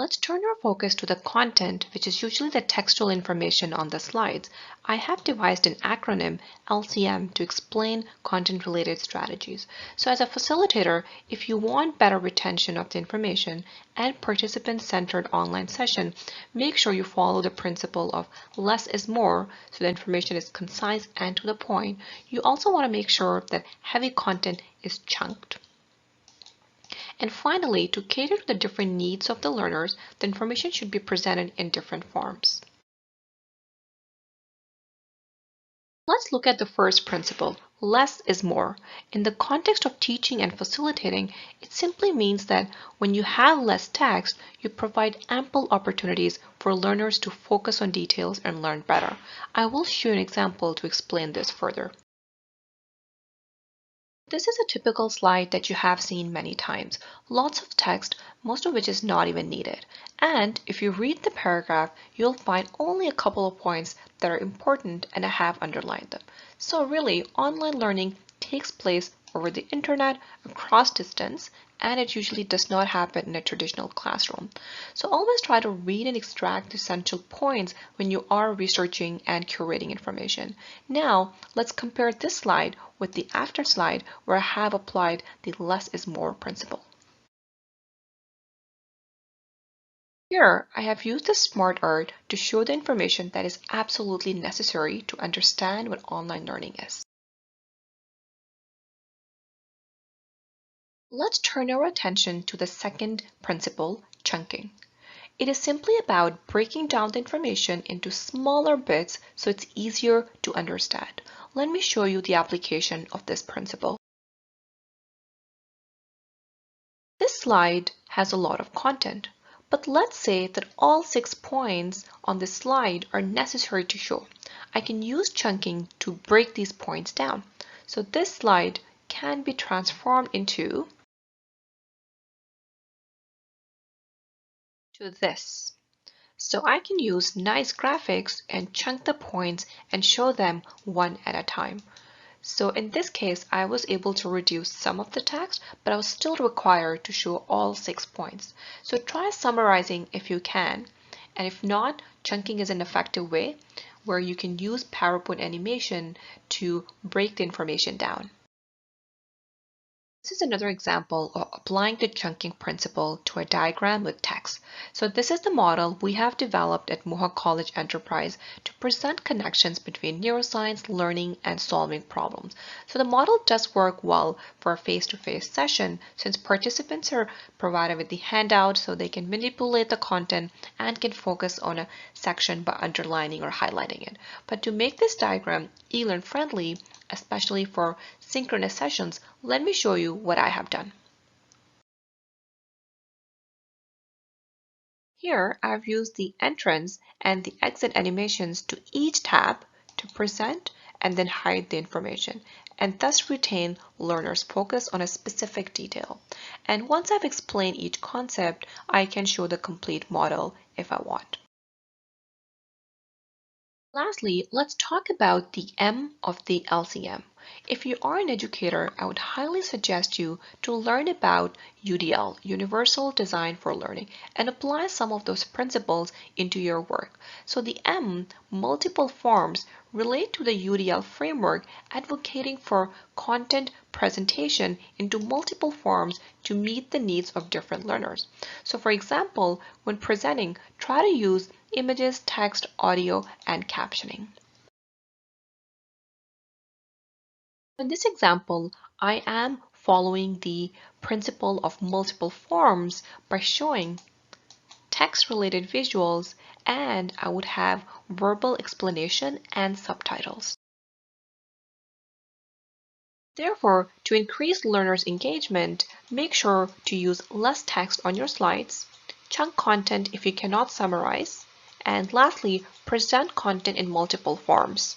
Let's turn our focus to the content, which is usually the textual information on the slides. I have devised an acronym, LCM, to explain content-related strategies. So as a facilitator, if you want better retention of the information and participant-centered online session, make sure you follow the principle of less is more, so the information is concise and to the point. You also want to make sure that heavy content is chunked. And finally, to cater to the different needs of the learners, the information should be presented in different forms. Let's look at the first principle, less is more. In the context of teaching and facilitating, it simply means that when you have less text, you provide ample opportunities for learners to focus on details and learn better. I will show you an example to explain this further. This is a typical slide that you have seen many times. Lots of text, most of which is not even needed. And if you read the paragraph, you'll find only a couple of points that are important and I have underlined them. So really, online learning takes place over the internet, across distance, and it usually does not happen in a traditional classroom. So always try to read and extract the essential points when you are researching and curating information. Now, let's compare this slide with the after slide where I have applied the less is more principle. Here, I have used the smart art to show the information that is absolutely necessary to understand what online learning is. Let's turn our attention to the second principle, chunking. It is simply about breaking down the information into smaller bits so it's easier to understand. Let me show you the application of this principle. This slide has a lot of content, but let's say that all 6 points on this slide are necessary to show. I can use chunking to break these points down. So this slide can be transformed into this. So I can use nice graphics and chunk the points and show them one at a time. So in this case, I was able to reduce some of the text, but I was still required to show all 6 points. So try summarizing if you can. And if not, chunking is an effective way where you can use PowerPoint animation to break the information down. This is another example of applying the chunking principle to a diagram with text. So this is the model we have developed at Mohawk College Enterprise to present connections between neuroscience, learning, and solving problems. So the model does work well for a face-to-face session since participants are provided with the handout so they can manipulate the content and can focus on a section by underlining or highlighting it. But to make this diagram e-learn friendly, especially for synchronous sessions, let me show you what I have done. Here, I've used the entrance and the exit animations to each tab to present and then hide the information, and thus retain learners' focus on a specific detail. And once I've explained each concept, I can show the complete model if I want. Lastly, let's talk about the M of the LCM. If you are an educator, I would highly suggest you to learn about UDL, Universal Design for Learning, and apply some of those principles into your work. So the M, multiple forms, relate to the UDL framework, advocating for content presentation into multiple forms to meet the needs of different learners. So for example, when presenting, try to use images, text, audio, and captioning. In this example, I am following the principle of multiple forms by showing text-related visuals, and I would have verbal explanation and subtitles. Therefore, to increase learners' engagement, make sure to use less text on your slides, chunk content if you cannot summarize, and lastly, present content in multiple forms.